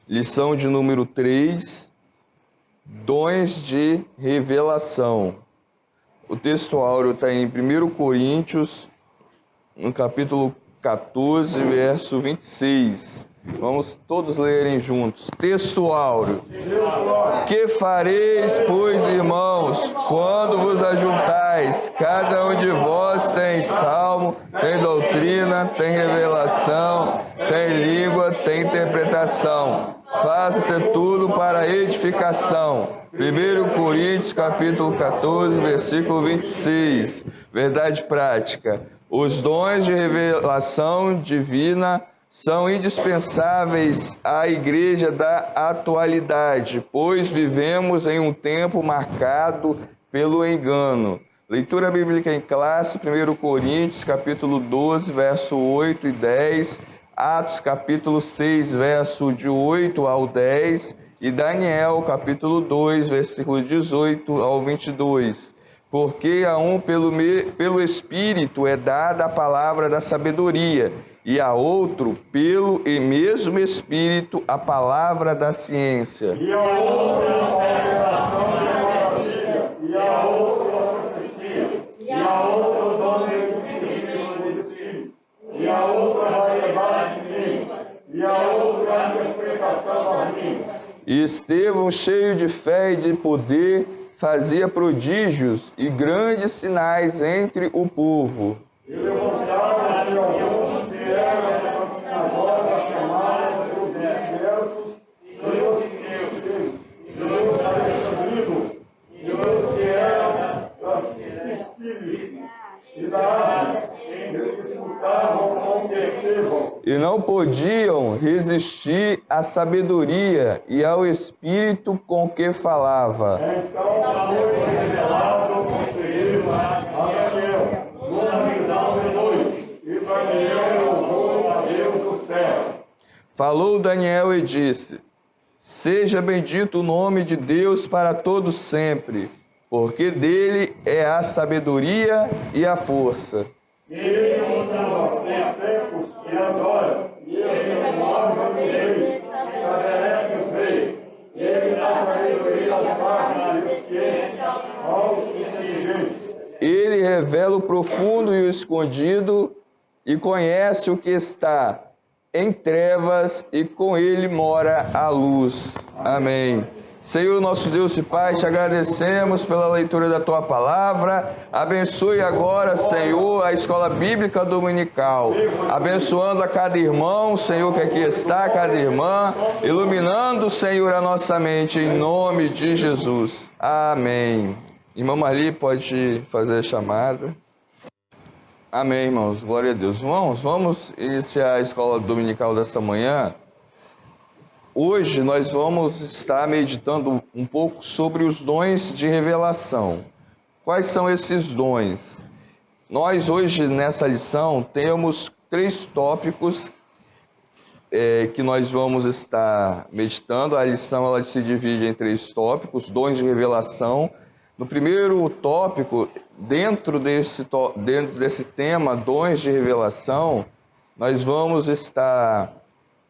Lição de número 3, dons de revelação. O texto áureo está em 1 Coríntios, no capítulo 14, verso 26. Vamos todos lerem juntos. Texto áureo. Que fareis, pois, irmãos, quando vos ajuntais? Cada um de vós tem salmo, tem doutrina, tem revelação, tem língua, tem interpretação. Faça-se tudo para edificação. 1 Coríntios, capítulo 14, versículo 26. Verdade prática. Os dons de revelação divina são indispensáveis à igreja da atualidade, pois vivemos em um tempo marcado pelo engano. Leitura bíblica em classe, 1 Coríntios, capítulo 12, verso 8 e 10, Atos, capítulo 6, verso de 8 ao 10, e Daniel, capítulo 2, versículo 18 ao 22. Porque a um pelo Espírito é dada a palavra da sabedoria, e a outro, pelo e mesmo Espírito, a palavra da ciência. E a outra, a operação de maravilhas, e a outra, a profecia, e a outra, o dom de Espírito, e a outra, a variedade de línguas, e a outra, a interpretação das línguas. E Estevão, cheio de fé e de poder, fazia prodígios e grandes sinais entre o povo. Ele mostrava-se alguns que eram da sinagoga chamada dos libertos e dos alexandrinos, e dos que eram das Filhos e da Ásia, eles disputavam com Estevão. E não podiam resistir à sabedoria e ao Espírito com que falava. Então foi revelado o conselheiro a Daniel, numa visão de noite, e Daniel louvou a Deus do céu. Falou Daniel e disse: Seja bendito o nome de Deus para todos sempre, porque dele é a sabedoria e a força. Ele mudava sem tempos e agora, e ele renova os reis, estabelece os reis, e ele dá sabedoria às sábios e ciência aos inteligentes. Ele revela o profundo e o escondido e conhece o que está em trevas e com ele mora a luz. Amém. Senhor, nosso Deus e Pai, te agradecemos pela leitura da Tua Palavra. Abençoe agora, Senhor, a Escola Bíblica Dominical. Abençoando a cada irmão, Senhor, que aqui está, cada irmã. Iluminando, Senhor, a nossa mente, em nome de Jesus. Amém. Irmã Marli, pode fazer a chamada. Amém, irmãos. Glória a Deus. Irmãos, vamos iniciar a Escola Dominical dessa manhã. Hoje nós vamos estar meditando um pouco sobre os dons de revelação. Quais são esses dons? Nós hoje nessa lição temos 3 tópicos que nós vamos estar meditando. A lição ela se divide em 3 tópicos, dons de revelação. No primeiro tópico, dentro desse tema, dons de revelação, nós vamos estar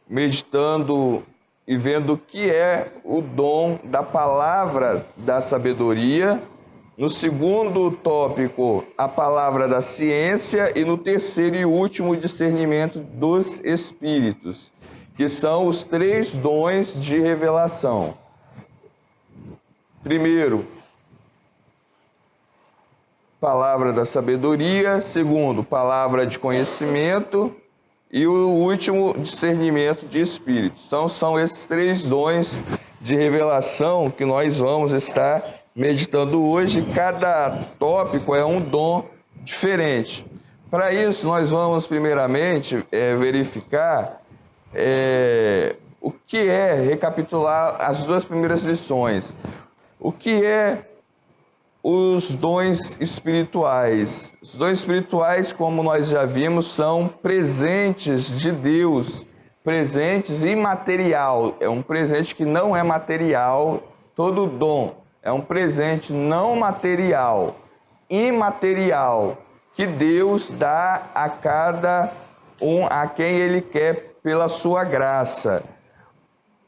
meditando e vendo o que é o dom da palavra da sabedoria. No segundo tópico, a palavra da ciência. E no terceiro e último, o discernimento dos espíritos, que são os 3 dons de revelação. Primeiro, palavra da sabedoria. Segundo, palavra de conhecimento. E o último, discernimento de espíritos. Então, são esses 3 dons de revelação que nós vamos estar meditando hoje. Cada tópico é um dom diferente. Para isso, nós vamos primeiramente verificar o que é, recapitular as 2 primeiras lições. O que é os dons espirituais? Os dons espirituais, como nós já vimos, são presentes de Deus, presentes imaterial. É um presente que não é material. Todo dom é um presente não material, imaterial, que Deus dá a cada um a quem Ele quer pela sua graça.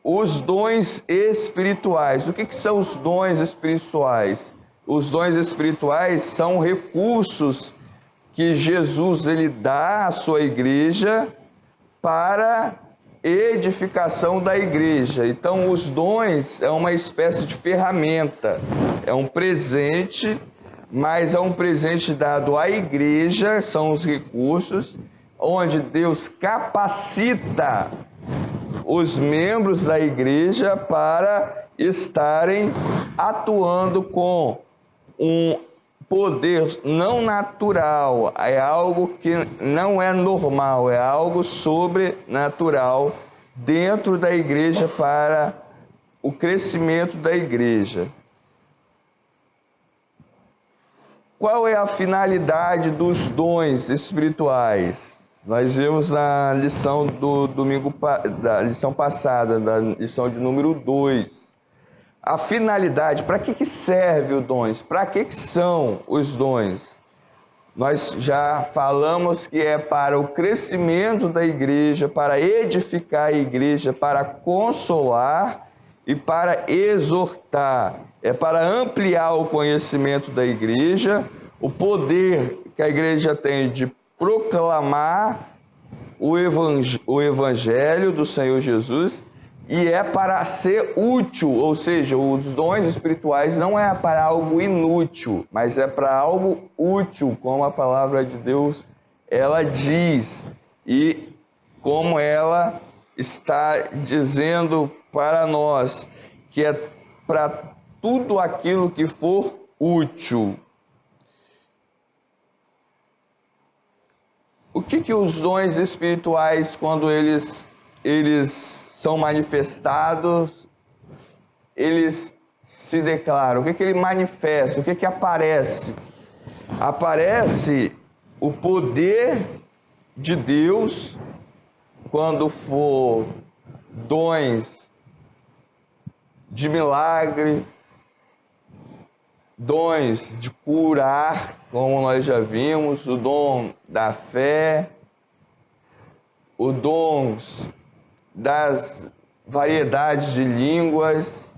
os dons espirituais. O que são os dons espirituais? Os dons espirituais são recursos que Jesus ele dá à sua igreja para edificação da igreja. Então, os dons é uma espécie de ferramenta, é um presente, mas é um presente dado à igreja, são os recursos, onde Deus capacita os membros da igreja para estarem atuando com um poder não natural, é algo que não é normal, é algo sobrenatural dentro da igreja para o crescimento da igreja. Qual é a finalidade dos dons espirituais? Nós vimos na lição da lição passada, da lição de número 2. A finalidade, para que serve os dons? Para que são os dons? Nós já falamos que é para o crescimento da igreja, para edificar a igreja, para consolar e para exortar. É para ampliar o conhecimento da igreja, o poder que a igreja tem de proclamar o evangelho do Senhor Jesus, e é para ser útil, ou seja, os dons espirituais não é para algo inútil, mas é para algo útil, como a palavra de Deus ela diz, e como ela está dizendo para nós, que é para tudo aquilo que for útil. O que os dons espirituais, quando eles são manifestados, eles se declaram? O que ele manifesta? O que aparece? Aparece o poder de Deus, quando for dons de milagre, dons de curar, como nós já vimos, o dom da fé, o dons das variedades de línguas.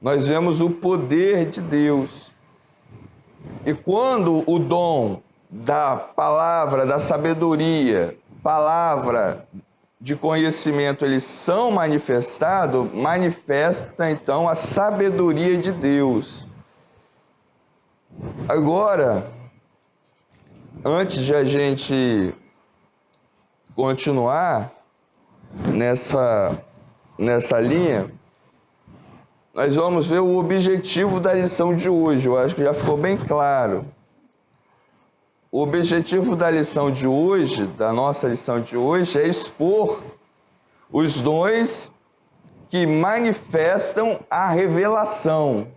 Nós vemos o poder de Deus. E quando o dom da palavra, da sabedoria, palavra de conhecimento, eles são manifestados, manifesta então a sabedoria de Deus. Agora, antes de a gente continuar nessa linha, nós vamos ver o objetivo da lição de hoje. Eu acho que já ficou bem claro. O objetivo da lição de hoje, da nossa lição de hoje, é expor os dons que manifestam a revelação.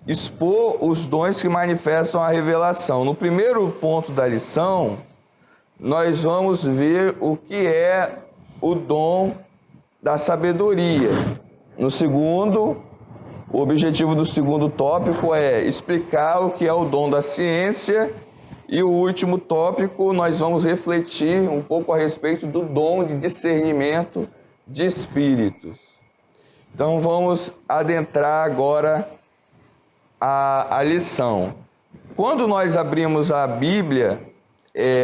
Expor os dons que manifestam a revelação. No primeiro ponto da lição, nós vamos ver o que é o dom da sabedoria. No segundo, o objetivo do segundo tópico é explicar o que é o dom da ciência. E o último tópico, nós vamos refletir um pouco a respeito do dom de discernimento de espíritos. Então vamos adentrar agora a lição. Quando nós abrimos a Bíblia,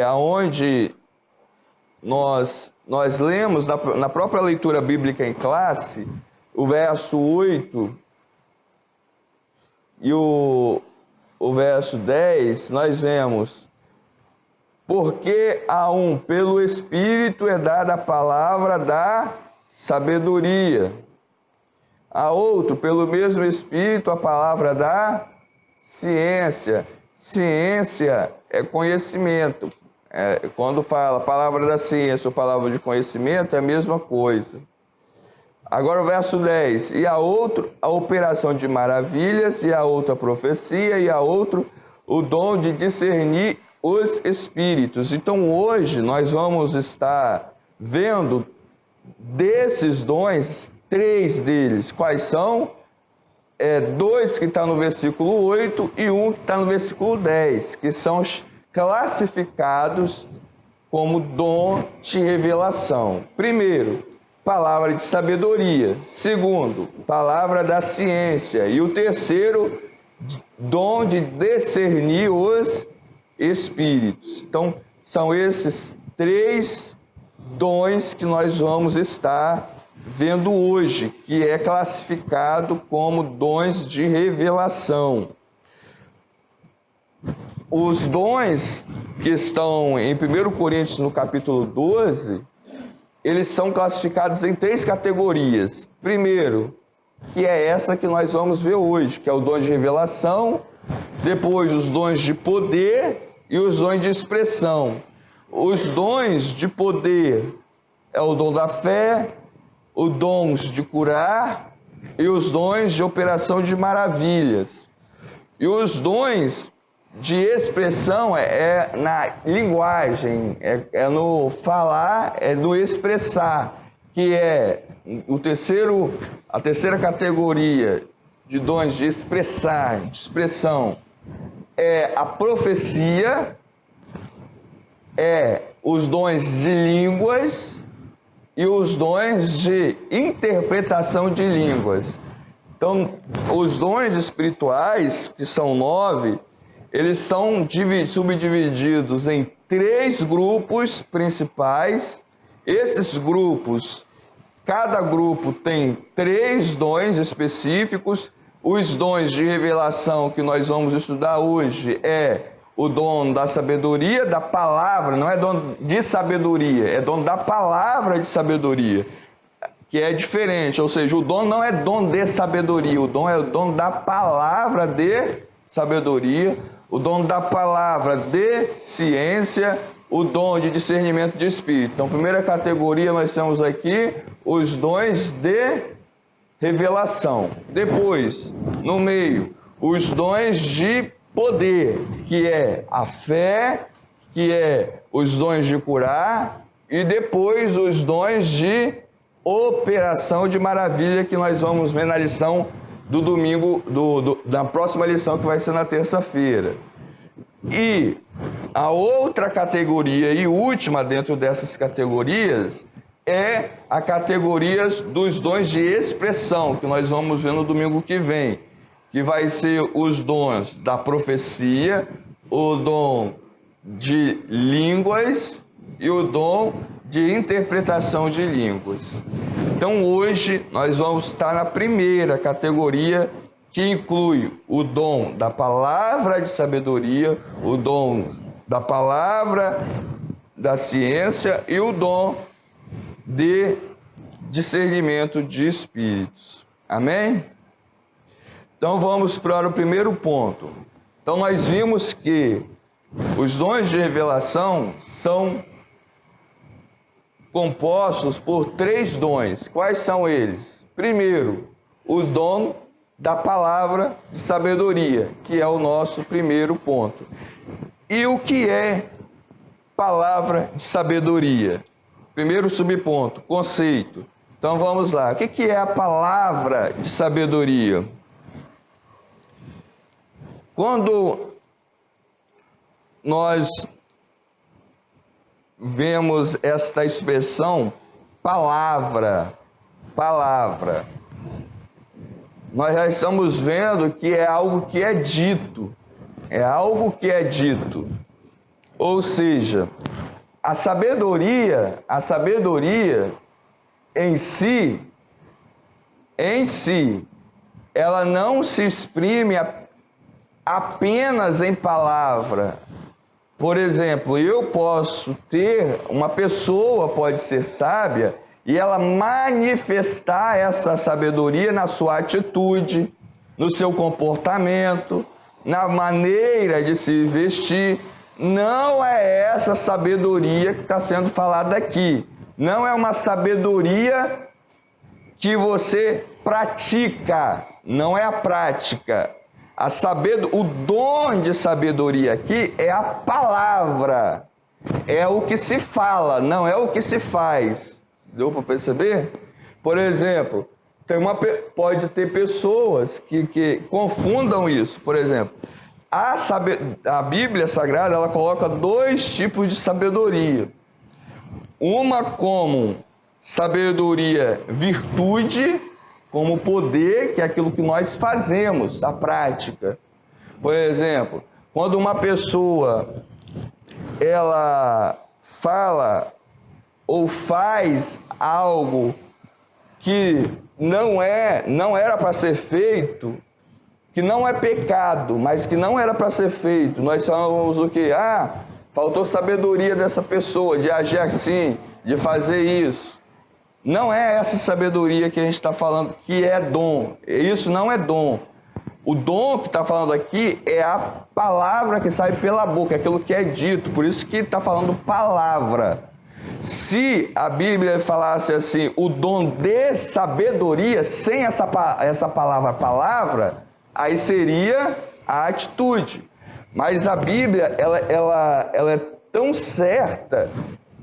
aonde nós lemos na própria leitura bíblica em classe, o verso 8 e o verso 10, nós vemos: porque a um pelo Espírito é dada a palavra da sabedoria, a outro pelo mesmo Espírito a palavra da ciência. Ciência é conhecimento. Quando fala palavra da ciência ou palavra de conhecimento, é a mesma coisa. Agora o verso 10. E a outro a operação de maravilhas, e a outro a profecia, e a outro o dom de discernir os espíritos. Então hoje nós vamos estar vendo desses dons, 3 deles. Quais são? 2 que está no versículo 8 e 1 que está no versículo 10, que são classificados como dom de revelação. Primeiro, palavra de sabedoria. Segundo, palavra da ciência. E o terceiro, dom de discernir os espíritos. Então, são esses 3 dons que nós vamos estar vendo hoje, que é classificado como dons de revelação. Os dons que estão em 1 Coríntios, no capítulo 12, eles são classificados em 3 categorias. Primeiro, que é essa que nós vamos ver hoje, que é o dom de revelação, depois os dons de poder e os dons de expressão. Os dons de poder é o dom da fé, os dons de curar e os dons de operação de maravilhas. E os dons de expressão é na linguagem, é no falar, é no expressar, que é a terceira categoria de dons de expressar, de expressão, é a profecia, é os dons de línguas e os dons de interpretação de línguas. Então, os dons espirituais, que são 9, eles são subdivididos em 3 grupos principais. Esses grupos, cada grupo tem 3 dons específicos. Os dons de revelação que nós vamos estudar hoje é o dom da sabedoria, da palavra, não é dom de sabedoria, é dom da palavra de sabedoria, que é diferente, ou seja, o dom não é dom de sabedoria, o dom é o dom da palavra de sabedoria, o dom da palavra de ciência, o dom de discernimento de espírito. Então, primeira categoria, nós temos aqui os dons de revelação. Depois, no meio, os dons de poder, que é a fé, que é os dons de curar, e depois os dons de operação de maravilha, que nós vamos ver na lição do domingo, da próxima lição, que vai ser na terça-feira. E a outra categoria e última dentro dessas categorias é a categoria dos dons de expressão, que nós vamos ver no domingo que vem, que vai ser os dons da profecia, o dom de línguas e o dom de interpretação de línguas. Então, hoje, nós vamos estar na primeira categoria, que inclui o dom da palavra de sabedoria, o dom da palavra da ciência e o dom de discernimento de espíritos. Amém? Então, vamos para o primeiro ponto. Então, nós vimos que os dons de revelação são compostos por 3 dons. Quais são eles? Primeiro, o dom da palavra de sabedoria, que é o nosso primeiro ponto. E o que é palavra de sabedoria? Primeiro subponto, conceito. Então vamos lá. O que é a palavra de sabedoria? Quando nós vemos esta expressão, palavra, nós já estamos vendo que é algo que é dito, Ou seja, a sabedoria em si, ela não se exprime apenas em palavra. Por exemplo, uma pessoa pode ser sábia e ela manifestar essa sabedoria na sua atitude, no seu comportamento, na maneira de se vestir. Não é essa sabedoria que está sendo falada aqui. Não é uma sabedoria que você pratica, não é a prática. O dom de sabedoria aqui é a palavra, é o que se fala, não é o que se faz. Deu para perceber? Por exemplo, pode ter pessoas que confundam isso. Por exemplo, a Bíblia Sagrada, ela coloca 2 tipos de sabedoria. Uma como Sabedoria, virtude, como poder, que é aquilo que nós fazemos, a prática. Por exemplo, quando uma pessoa ela fala ou faz algo que não era para ser feito, que não é pecado, mas que não era para ser feito, nós falamos o quê? Faltou sabedoria dessa pessoa de agir assim, de fazer isso. Não é essa sabedoria que a gente está falando, que é dom. Isso não é dom. O dom que está falando aqui é a palavra que sai pela boca, aquilo que é dito. Por isso que está falando palavra. Se a Bíblia falasse assim, o dom de sabedoria, sem essa palavra, aí seria a atitude. Mas a Bíblia, ela é tão certa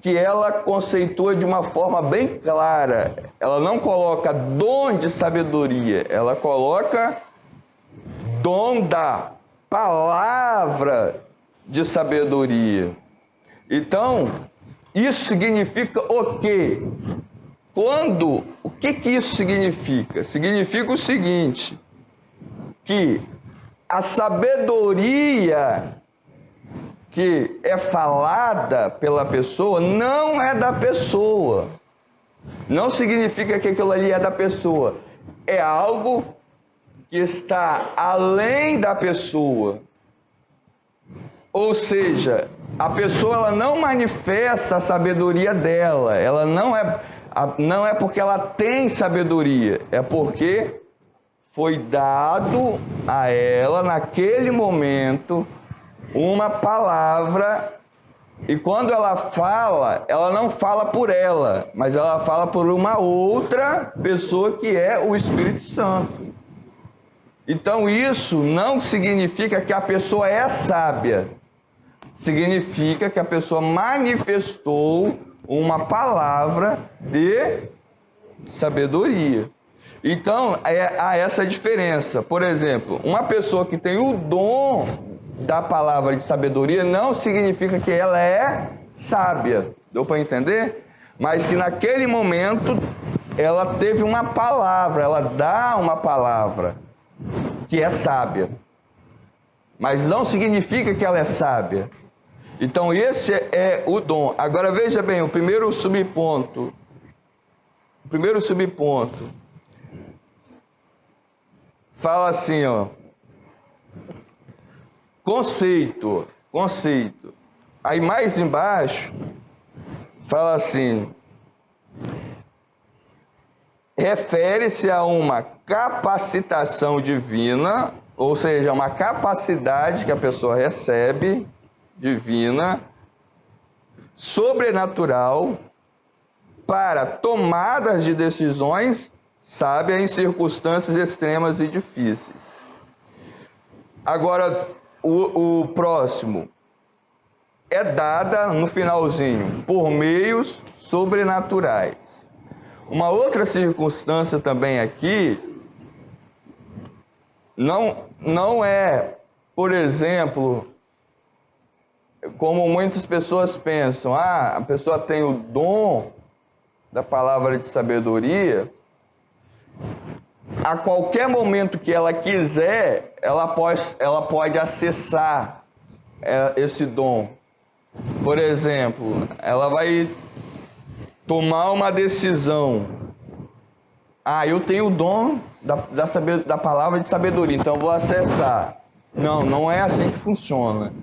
que ela conceitua de uma forma bem clara. Ela não coloca dom de sabedoria, ela coloca dom da palavra de sabedoria. Então, isso significa o quê? O que isso significa? Significa o seguinte, que a sabedoria que é falada pela pessoa não é da pessoa. Não significa que aquilo ali é da pessoa. É algo que está além da pessoa. Ou seja, a pessoa ela não manifesta a sabedoria dela. Ela não é porque ela tem sabedoria, é porque foi dado a ela naquele momento uma palavra, e quando ela fala, ela não fala por ela, mas ela fala por uma outra pessoa que é o Espírito Santo. Então isso não significa que a pessoa é sábia, significa que a pessoa manifestou uma palavra de sabedoria. Então há essa diferença. Por exemplo, uma pessoa que tem o dom da palavra de sabedoria não significa que ela é sábia. Deu para entender? Mas que naquele momento ela teve uma palavra, ela dá uma palavra que é sábia. Mas não significa que ela é sábia. Então esse é o dom. Agora veja bem, o primeiro subponto. Fala assim, ó. Conceito. Aí mais embaixo, fala assim, refere-se a uma capacitação divina, ou seja, uma capacidade que a pessoa recebe, divina, sobrenatural, para tomadas de decisões sábias em circunstâncias extremas e difíceis. Agora, o próximo é dada no finalzinho por meios sobrenaturais. Uma outra circunstância também aqui não é, por exemplo, como muitas pessoas pensam, a pessoa tem o dom da palavra de sabedoria, a qualquer momento que ela quiser, ela pode acessar esse dom. Por exemplo, ela vai tomar uma decisão. Eu tenho o dom da palavra de sabedoria, então vou acessar. Não é assim que funciona.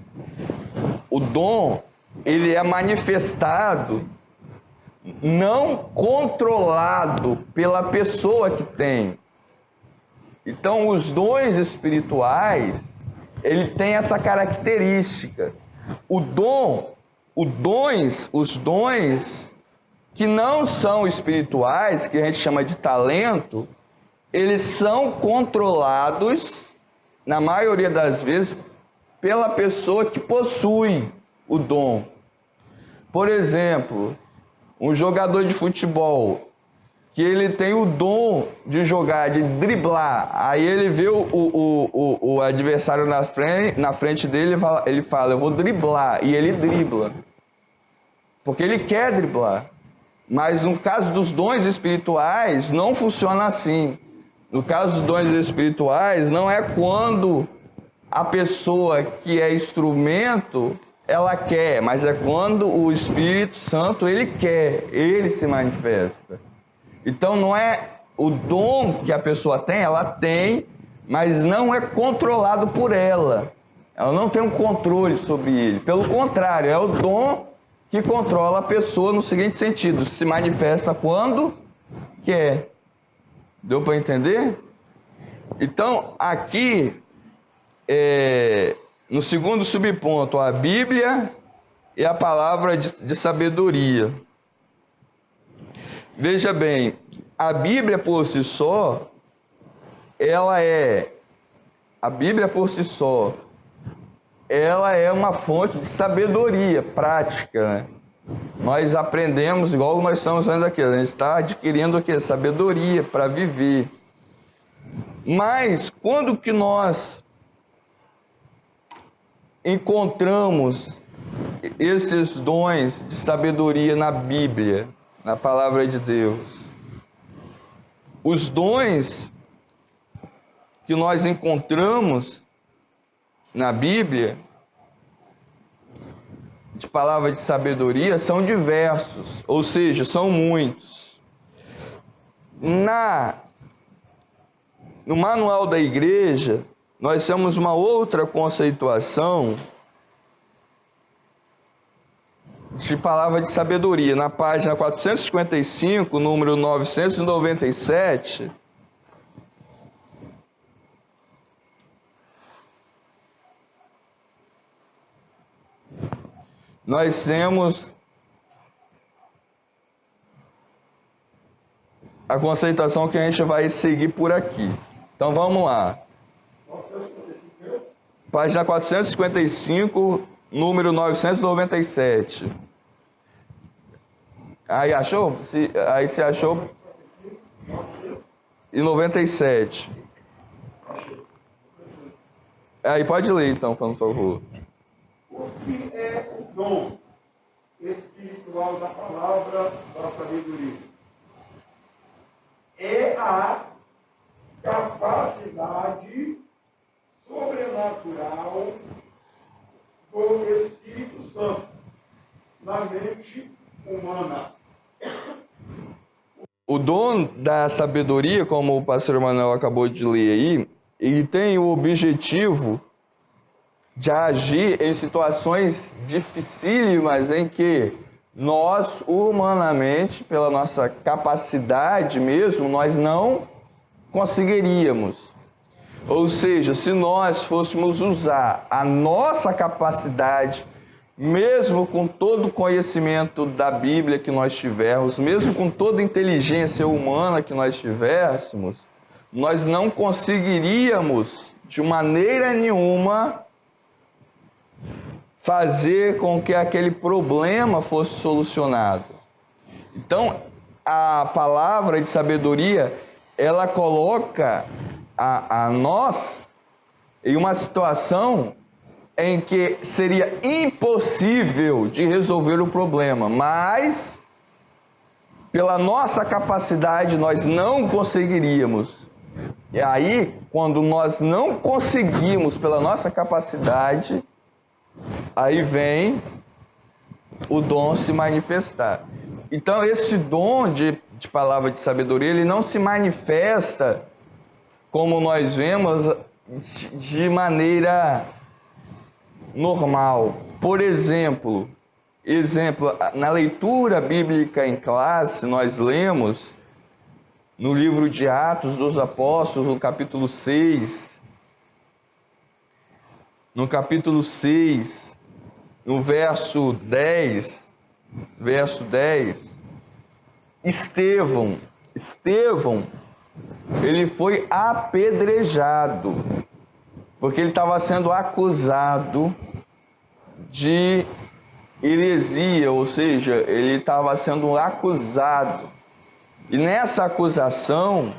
O dom, ele é manifestado, não controlado pela pessoa que tem. Então, os dons espirituais, ele tem essa característica. Os dons que não são espirituais, que a gente chama de talento, eles são controlados, na maioria das vezes, pela pessoa que possui o dom. Por exemplo, um jogador de futebol, que ele tem o dom de jogar, de driblar. Aí ele vê o adversário na frente dele, ele fala, eu vou driblar. E ele dribla. Porque ele quer driblar. Mas no caso dos dons espirituais, não funciona assim. No caso dos dons espirituais, não é quando a pessoa que é instrumento, ela quer, mas é quando o Espírito Santo, ele quer, ele se manifesta. Então não é o dom que a pessoa tem, ela tem, mas não é controlado por ela. Ela não tem um controle sobre ele. Pelo contrário, é o dom que controla a pessoa no seguinte sentido: se manifesta quando quer. Deu para entender? Então, aqui, no segundo subponto, a Bíblia e a palavra de sabedoria. Veja bem, a Bíblia por si só, ela é uma fonte de sabedoria prática, né? Nós aprendemos, igual nós estamos vendo aqui, a gente está adquirindo o quê? Sabedoria para viver. Mas quando que nós encontramos esses dons de sabedoria na Bíblia, na palavra de Deus? Os dons que nós encontramos na Bíblia, de palavra de sabedoria, são diversos, ou seja, são muitos. No manual da igreja, nós temos uma outra conceituação de palavra de sabedoria. Na página 455, número 997, nós temos a conceituação que a gente vai seguir por aqui. Então vamos lá. Página 455, número 997. Aí achou? Aí você achou? E 97. Aí pode ler então, por favor. O que é o dom espiritual da palavra da sabedoria? É a capacidade sobrenatural do Espírito Santo na mente humana. O dom da sabedoria, como o pastor Manuel acabou de ler aí, ele tem o objetivo de agir em situações dificílimas em que nós, humanamente, pela nossa capacidade mesmo, nós não conseguiríamos. Ou seja, se nós fôssemos usar a nossa capacidade, mesmo com todo o conhecimento da Bíblia que nós tivermos, mesmo com toda a inteligência humana que nós tivéssemos, nós não conseguiríamos, de maneira nenhuma, fazer com que aquele problema fosse solucionado. Então, a palavra de sabedoria, ela coloca a nós em uma situação em que seria impossível de resolver o problema, mas pela nossa capacidade nós não conseguiríamos. E aí, quando nós não conseguimos pela nossa capacidade, aí vem o dom se manifestar. Então, esse dom de palavra de sabedoria, ele não se manifesta, como nós vemos, de maneira normal. Por exemplo, na leitura bíblica em classe, nós lemos no livro de Atos dos Apóstolos, no capítulo 6, no verso 10, Estevão, ele foi apedrejado, porque ele estava sendo acusado de heresia, ou seja, ele estava sendo acusado. E nessa acusação,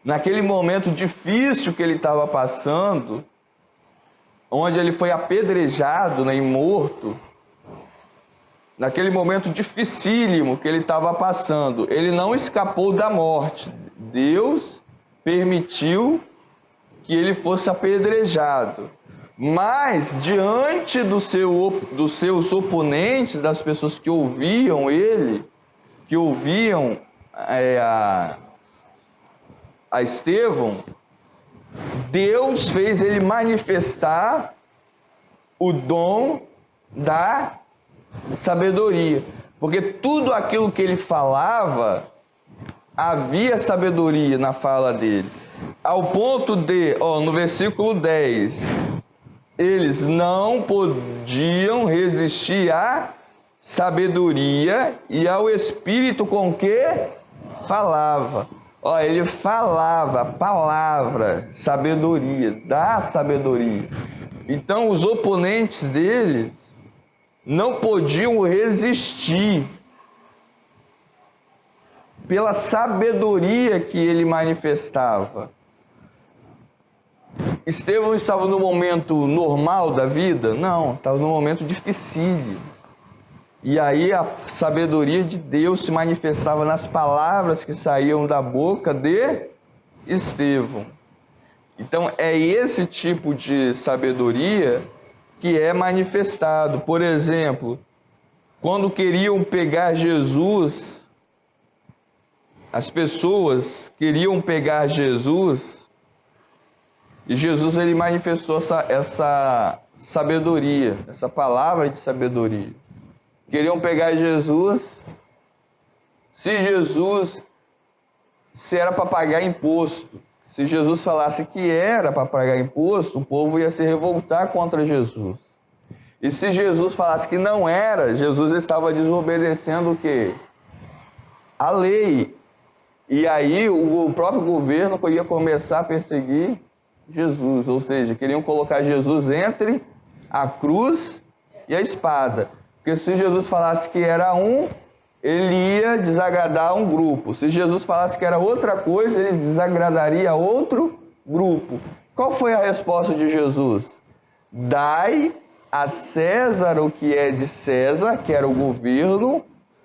naquele momento difícil que ele estava passando, onde ele foi apedrejado, né, e morto, naquele momento dificílimo que ele estava passando, ele não escapou da morte. Deus permitiu que ele fosse apedrejado. Mas, diante dos seus oponentes, das pessoas que ouviam ele, que ouviam a Estevão, Deus fez ele manifestar o dom da sabedoria. Porque tudo aquilo que ele falava, havia sabedoria na fala dele. Ao ponto de, no versículo 10, eles não podiam resistir à sabedoria e ao Espírito com que falava. Ele falava a palavra, sabedoria, da sabedoria. Então, os oponentes deles não podiam resistir pela sabedoria que ele manifestava. Estevão estava no momento normal da vida? Não, estava no momento dificílimo. E aí a sabedoria de Deus se manifestava nas palavras que saíam da boca de Estevão. Então é esse tipo de sabedoria que é manifestado. Por exemplo, quando queriam pegar Jesus, as pessoas queriam pegar Jesus, e Jesus ele manifestou essa sabedoria, essa palavra de sabedoria. Queriam pegar Jesus, se era para pagar imposto. Se Jesus falasse que era para pagar imposto, o povo ia se revoltar contra Jesus. E se Jesus falasse que não era, Jesus estava desobedecendo o quê? A lei. E aí o próprio governo ia começar a perseguir Jesus. Ou seja, queriam colocar Jesus entre a cruz e a espada. Porque se Jesus falasse que era ele ia desagradar um grupo. Se Jesus falasse que era outra coisa, ele desagradaria outro grupo. Qual foi a resposta de Jesus? Dai a César o que é de César, que era o governo,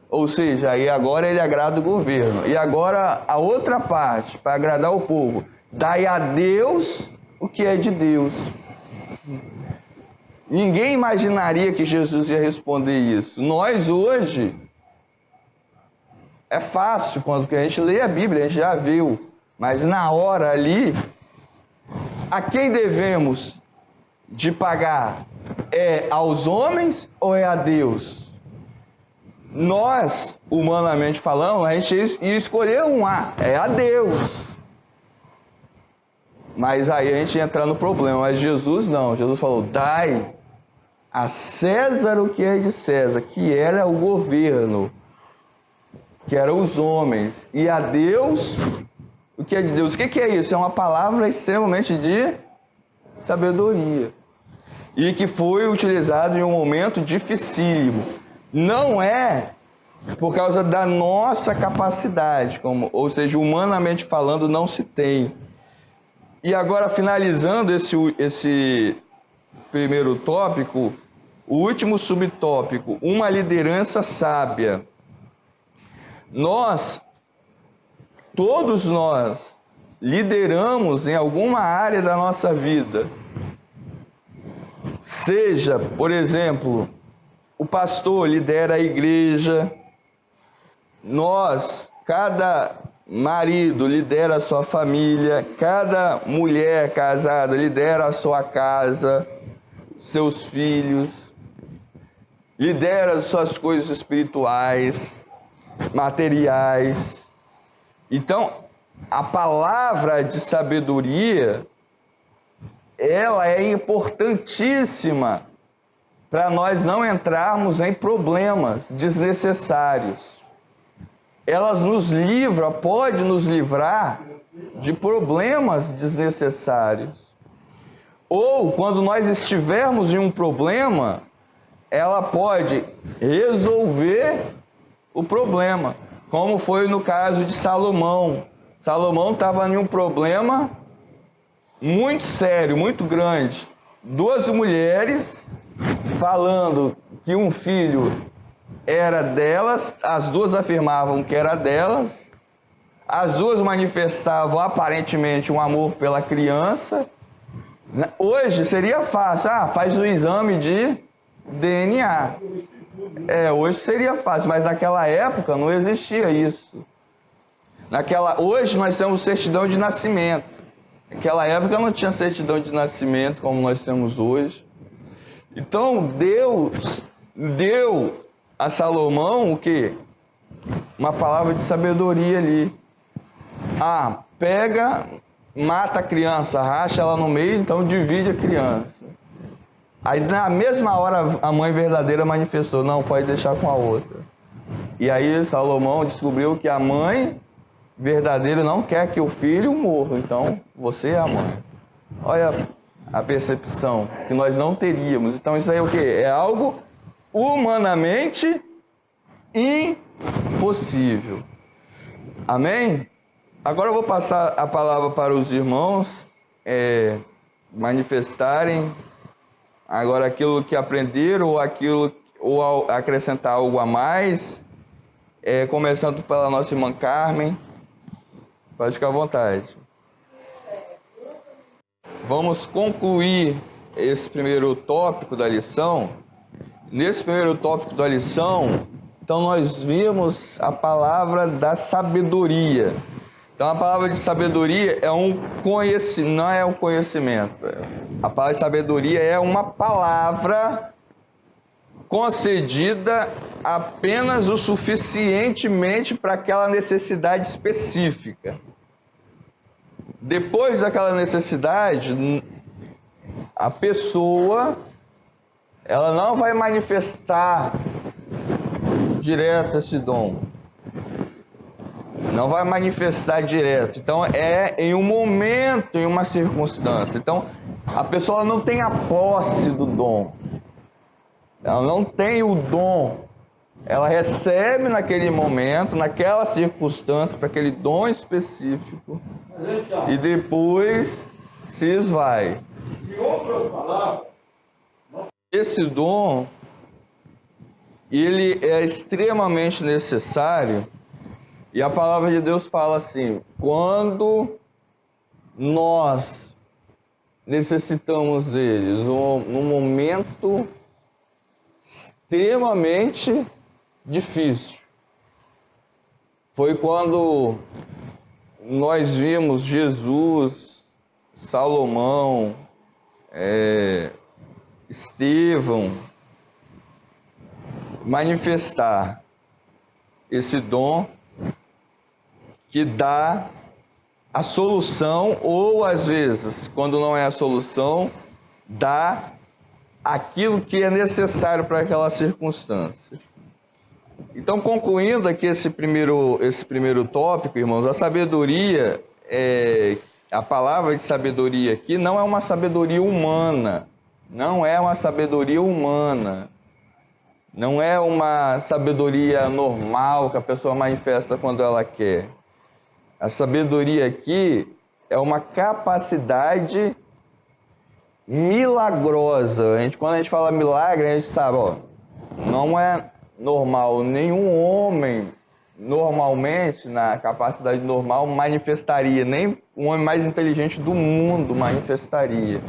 ou seja, aí agora ele agrada o governo. E agora a outra parte, para agradar o povo, dai a Deus o que é de Deus. Ninguém imaginaria que Jesus ia responder isso. Nós hoje, é fácil, quando a gente lê a Bíblia, a gente já viu. Mas na hora ali, a quem devemos de pagar? É aos homens ou é a Deus? Nós, humanamente falando, a gente ia escolher é a Deus. Mas aí a gente entra no problema. Mas Jesus não. Jesus falou, dai a César o que é de César, que era o governo, que eram os homens, e a Deus o que é de Deus. O que é isso? É uma palavra extremamente de sabedoria, e que foi utilizado em um momento dificílimo. Não é por causa da nossa capacidade, ou seja, humanamente falando, não se tem. E agora, finalizando esse primeiro tópico, o último subtópico, uma liderança sábia. Todos nós, lideramos em alguma área da nossa vida. Seja, por exemplo, o pastor lidera a igreja, cada marido lidera a sua família, cada mulher casada lidera a sua casa, seus filhos, lidera as suas coisas espirituais, materiais. Então, a palavra de sabedoria, ela é importantíssima para nós não entrarmos em problemas desnecessários. Elas pode nos livrar de problemas desnecessários. Ou, quando nós estivermos em um problema, ela pode resolver o problema, como foi no caso de Salomão. Salomão estava em um problema muito sério, muito grande. 2 mulheres falando que um filho era delas, as duas afirmavam que era delas, as duas manifestavam aparentemente um amor pela criança. Hoje seria fácil, faz o exame de DNA. Hoje seria fácil, mas naquela época não existia isso. Hoje nós temos certidão de nascimento. Naquela época não tinha certidão de nascimento como nós temos hoje. Então Deus deu a Salomão o quê? Uma palavra de sabedoria ali. Pega, mata a criança, racha ela no meio, então divide a criança. Aí na mesma hora a mãe verdadeira manifestou, não, pode deixar com a outra. E aí Salomão descobriu que a mãe verdadeira não quer que o filho morra, então você é a mãe. Olha a percepção que nós não teríamos. Então isso aí é o quê? É algo humanamente impossível. Amém? Agora eu vou passar a palavra para os irmãos manifestarem agora aquilo que aprenderam ou acrescentar algo a mais, começando pela nossa irmã Carmen. Pode ficar à vontade. Vamos concluir esse primeiro tópico da lição. Nesse primeiro tópico da lição, então nós vimos a palavra da sabedoria. Então a palavra de sabedoria é um conhecimento, não é um conhecimento. A palavra de sabedoria é uma palavra concedida apenas o suficientemente para aquela necessidade específica. Depois daquela necessidade, a pessoa ela não vai manifestar direto esse dom. Não vai manifestar direto. Então é em um momento, em uma circunstância. Então a pessoa não tem a posse do dom. Ela não tem o dom. Ela recebe naquele momento, naquela circunstância, para aquele dom específico. E depois se esvai. Em outras palavras, Esse dom, ele é extremamente necessário. E a palavra de Deus fala assim: quando nós necessitamos deles, num momento extremamente difícil. Foi quando nós vimos Jesus, Salomão, Estevão manifestar esse dom que dá a solução, ou às vezes, quando não é a solução, dá aquilo que é necessário para aquela circunstância. Então, concluindo aqui esse primeiro tópico, irmãos, a sabedoria, a palavra de sabedoria aqui não é uma sabedoria humana, não é uma sabedoria humana, não é uma sabedoria normal que a pessoa manifesta quando ela quer. A sabedoria aqui é uma capacidade milagrosa. Quando a gente fala milagre, a gente sabe, não é normal. Nenhum homem, normalmente, na capacidade normal, manifestaria. Nem o homem mais inteligente do mundo manifestaria.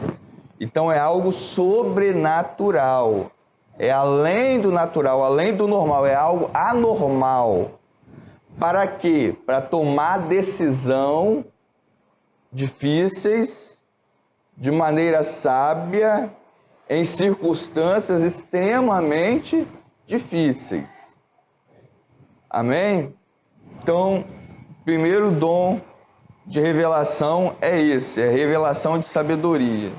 Então é algo sobrenatural. É além do natural, além do normal. É algo anormal. Para quê? Para tomar decisão difíceis, de maneira sábia, em circunstâncias extremamente difíceis. Amém? Então, o primeiro dom de revelação é esse, é a revelação de sabedoria.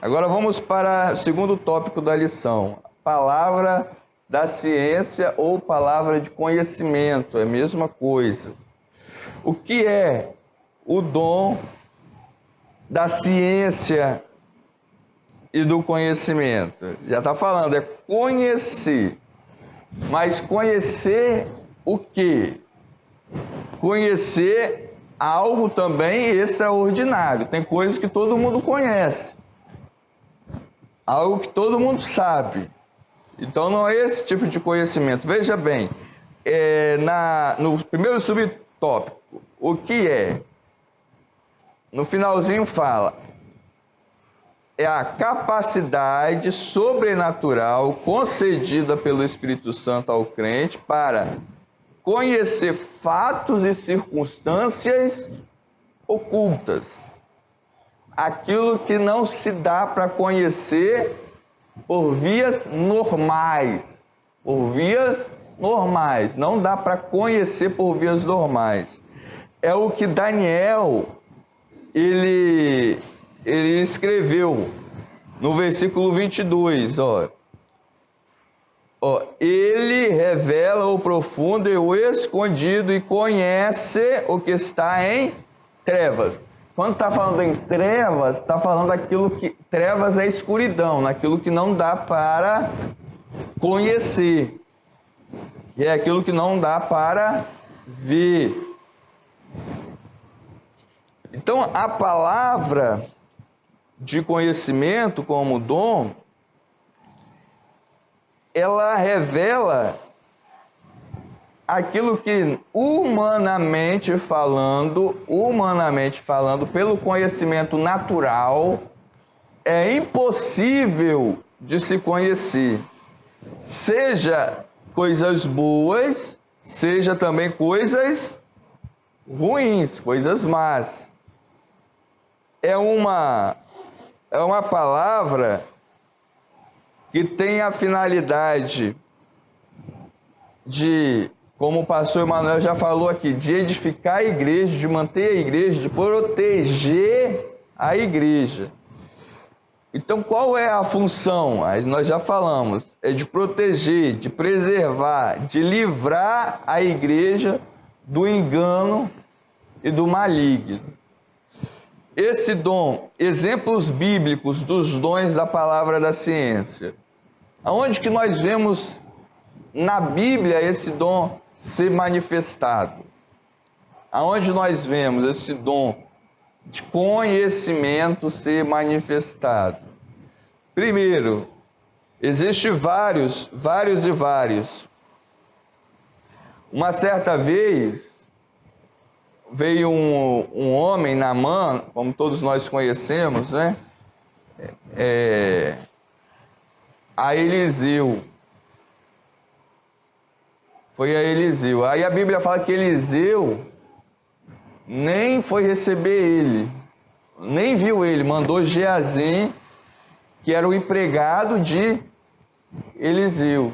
Agora vamos para o segundo tópico da lição, palavra da ciência ou palavra de conhecimento, é a mesma coisa. O que é o dom da ciência e do conhecimento? Já está falando, é conhecer. Mas conhecer o quê? Conhecer algo também extraordinário. Tem coisas que todo mundo conhece. Algo que todo mundo sabe. Então não é esse tipo de conhecimento. Veja bem, no primeiro subtópico, o que é? No finalzinho fala, é a capacidade sobrenatural concedida pelo Espírito Santo ao crente para conhecer fatos e circunstâncias ocultas. Aquilo que não se dá para conhecer por vias normais. Por vias normais. Não dá para conhecer por vias normais. É o que Daniel, ele escreveu no versículo 22, ele revela o profundo e o escondido e conhece o que está em trevas. Quando está falando em trevas, está falando daquilo que... Trevas é escuridão, naquilo que não dá para conhecer. E é aquilo que não dá para ver. Então, a palavra de conhecimento como dom, ela revela aquilo que humanamente falando, pelo conhecimento natural, é impossível de se conhecer. Seja coisas boas, seja também coisas ruins, coisas más. É uma palavra que tem a finalidade de, como o pastor Emanuel já falou aqui, de edificar a igreja, de manter a igreja, de proteger a igreja. Então, qual é a função? Aí nós já falamos, é de proteger, de preservar, de livrar a igreja do engano e do maligno. Esse dom, exemplos bíblicos dos dons da palavra da ciência. Aonde que nós vemos na Bíblia esse dom ser manifestado? Aonde nós vemos esse dom de conhecimento ser manifestado? Primeiro, existe vários. Uma certa vez, veio um homem, Naamã, como todos nós conhecemos, né? A Eliseu. Foi a Eliseu. Aí a Bíblia fala que Eliseu nem foi receber ele, nem viu ele, mandou Geazim, que era o empregado de Eliseu.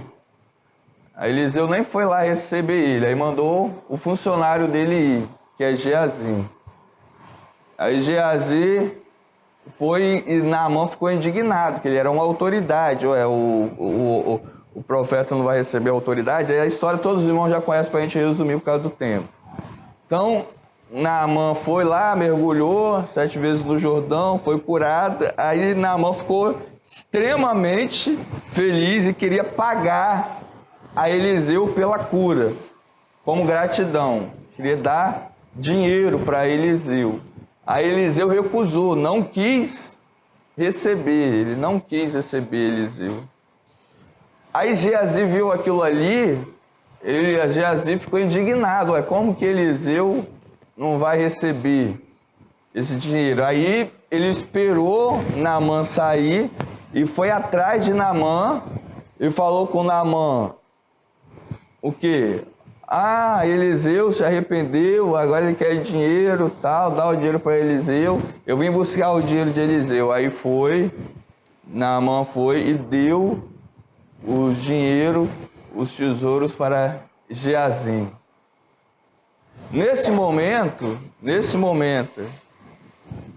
A Eliseu nem foi lá receber ele, aí mandou o funcionário dele ir, que é Geazim. Aí Geazim foi e Naamã ficou indignado, que ele era uma autoridade. O profeta não vai receber autoridade. Aí a história todos os irmãos já conhecem, para a gente resumir por causa do tempo. Então, Naamã foi lá, mergulhou 7 vezes no Jordão, foi curado. Aí Naamã ficou extremamente feliz e queria pagar a Eliseu pela cura, como gratidão. Queria dar dinheiro para Eliseu. A Eliseu recusou, não quis receber, ele não quis receber Eliseu. Aí Geazi viu aquilo ali, Geazi ficou indignado, como que Eliseu não vai receber esse dinheiro? Aí ele esperou Naamã sair e foi atrás de Naamã e falou com Naamã, o quê? Eliseu se arrependeu, agora ele quer dinheiro, tal, dá o dinheiro para Eliseu. Eu vim buscar o dinheiro de Eliseu. Aí Naamã foi e deu os dinheiro, os tesouros para Geazim. Nesse momento,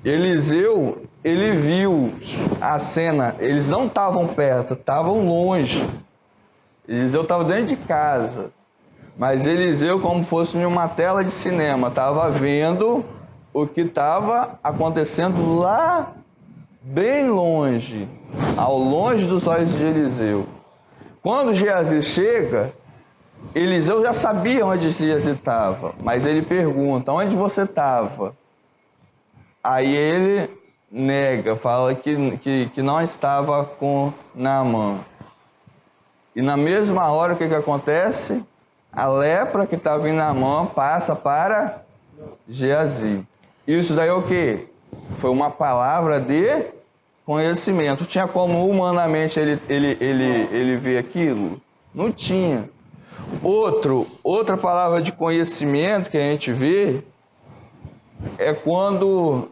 Eliseu, ele viu a cena. Eles não estavam perto, estavam longe. Eliseu estava dentro de casa. Mas Eliseu, como fosse em uma tela de cinema, estava vendo o que estava acontecendo lá bem longe, ao longe dos olhos de Eliseu. Quando Geazi chega, Eliseu já sabia onde Geazi estava, mas ele pergunta, onde você estava? Aí ele nega, fala que não estava com Naamã. E na mesma hora, o que acontece? A lepra que estava na mão passa para Geazi. Isso daí é o quê? Foi uma palavra de conhecimento. Tinha como humanamente ele ver aquilo? Não tinha. Outra palavra de conhecimento que a gente vê é quando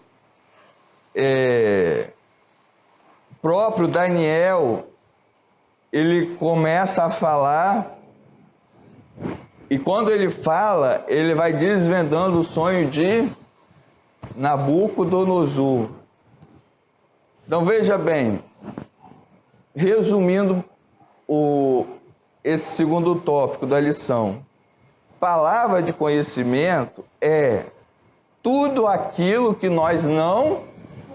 próprio Daniel ele começa a falar, e quando ele fala, ele vai desvendando o sonho de Nabucodonosor. Então veja bem, resumindo esse segundo tópico da lição, palavra de conhecimento é tudo aquilo que nós não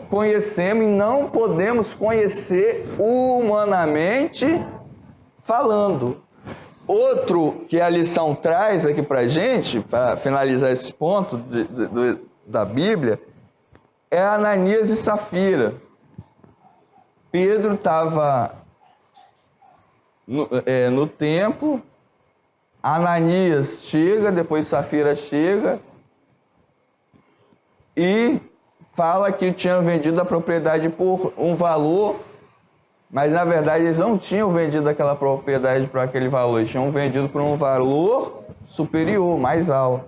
conhecemos e não podemos conhecer humanamente falando. Outro que a lição traz aqui para a gente, para finalizar esse ponto da Bíblia, é Ananias e Safira. Pedro estava no templo, Ananias chega, depois Safira chega e fala que tinham vendido a propriedade por um valor, mas na verdade eles não tinham vendido aquela propriedade por aquele valor, eles tinham vendido por um valor superior, mais alto.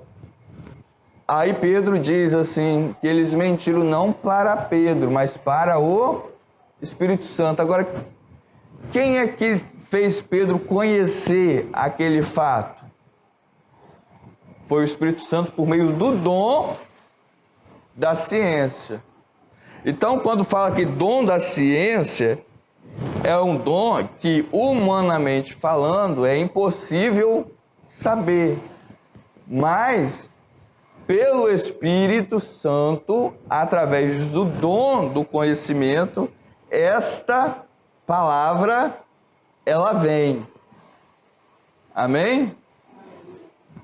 Aí Pedro diz assim, que eles mentiram não para Pedro, mas para o Espírito Santo. Agora, quem é que fez Pedro conhecer aquele fato? Foi o Espírito Santo por meio do dom da ciência. Então, quando fala que dom da ciência, é um dom que, humanamente falando, é impossível saber. Mas, pelo Espírito Santo, através do dom do conhecimento, esta palavra, ela vem. Amém?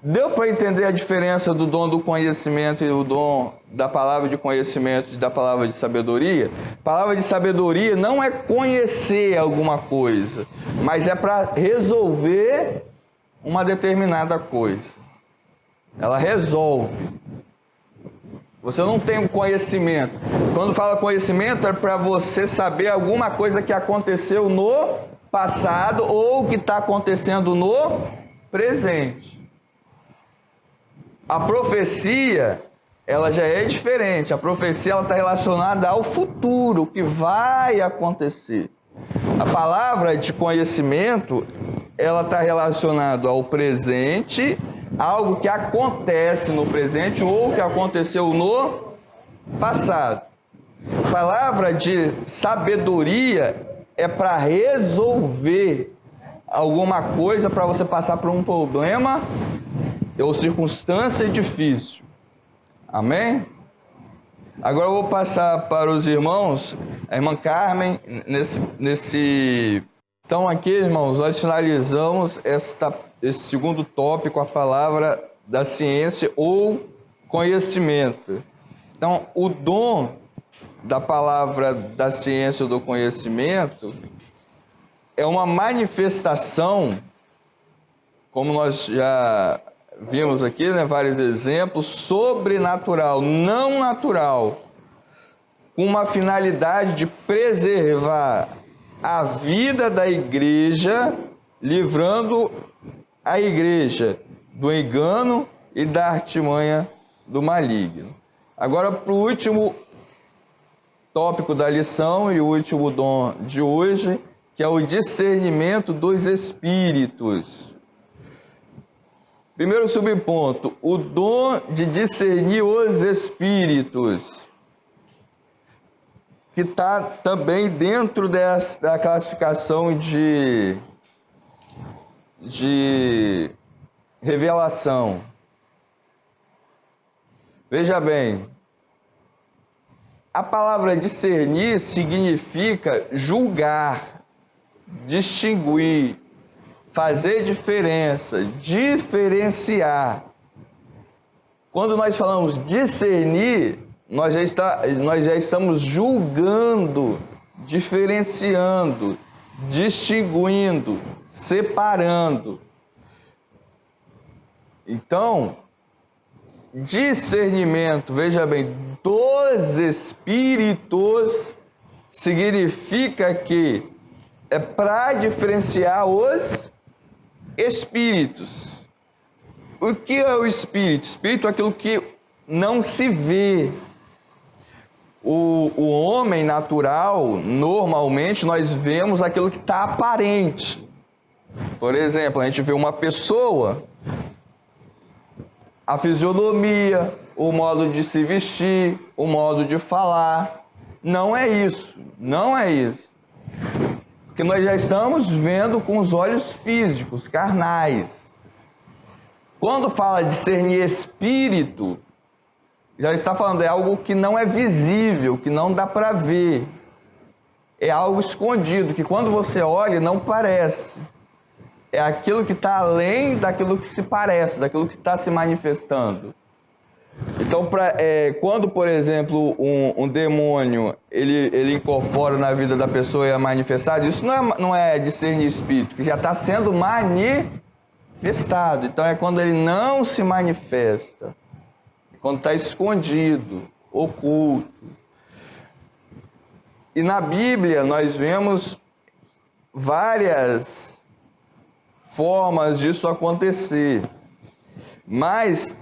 Deu para entender a diferença do dom do conhecimento e o dom da palavra de conhecimento e da palavra de sabedoria? Palavra de sabedoria não é conhecer alguma coisa, mas é para resolver uma determinada coisa. Ela resolve. Você não tem um conhecimento. Quando fala conhecimento, é para você saber alguma coisa que aconteceu no passado ou que está acontecendo no presente. A profecia, ela já é diferente. A profecia está relacionada ao futuro, o que vai acontecer. A palavra de conhecimento, ela está relacionada ao presente, algo que acontece no presente ou que aconteceu no passado. A palavra de sabedoria é para resolver alguma coisa, para você passar por um problema ou circunstância difícil. Amém? Agora eu vou passar para os irmãos, a irmã Carmen, Então aqui, irmãos, nós finalizamos esse segundo tópico, a palavra da ciência ou conhecimento. Então, o dom da palavra da ciência ou do conhecimento é uma manifestação, como nós já vimos aqui, né, vários exemplos, sobrenatural, não natural, com uma finalidade de preservar a vida da igreja, livrando a igreja do engano e da artimanha do maligno. Agora, para o último tópico da lição e o último dom de hoje, que é o discernimento dos espíritos. Primeiro subponto, o dom de discernir os espíritos, que está também dentro da classificação de revelação. Veja bem, a palavra discernir significa julgar, distinguir, fazer diferença, diferenciar. Quando nós falamos discernir, nós já estamos julgando, diferenciando, distinguindo, separando. Então, discernimento, veja bem, dos espíritos significa que é para diferenciar os espíritos. O que é o espírito? Espírito é aquilo que não se vê. O homem natural, normalmente, nós vemos aquilo que está aparente. Por exemplo, a gente vê uma pessoa, a fisionomia, o modo de se vestir, o modo de falar. Não é isso, não é isso. Porque nós já estamos vendo com os olhos físicos, carnais. Quando fala de discernir espírito, já está falando de algo que não é visível, que não dá para ver. É algo escondido, que quando você olha não parece. É aquilo que está além daquilo que se parece, daquilo que está se manifestando. Então, quando, por exemplo, um demônio ele incorpora na vida da pessoa e é manifestado, isso não é discernir espírito, que já está sendo manifestado. Então, é quando ele não se manifesta. Quando está escondido, oculto. E na Bíblia nós vemos várias formas disso acontecer. Mas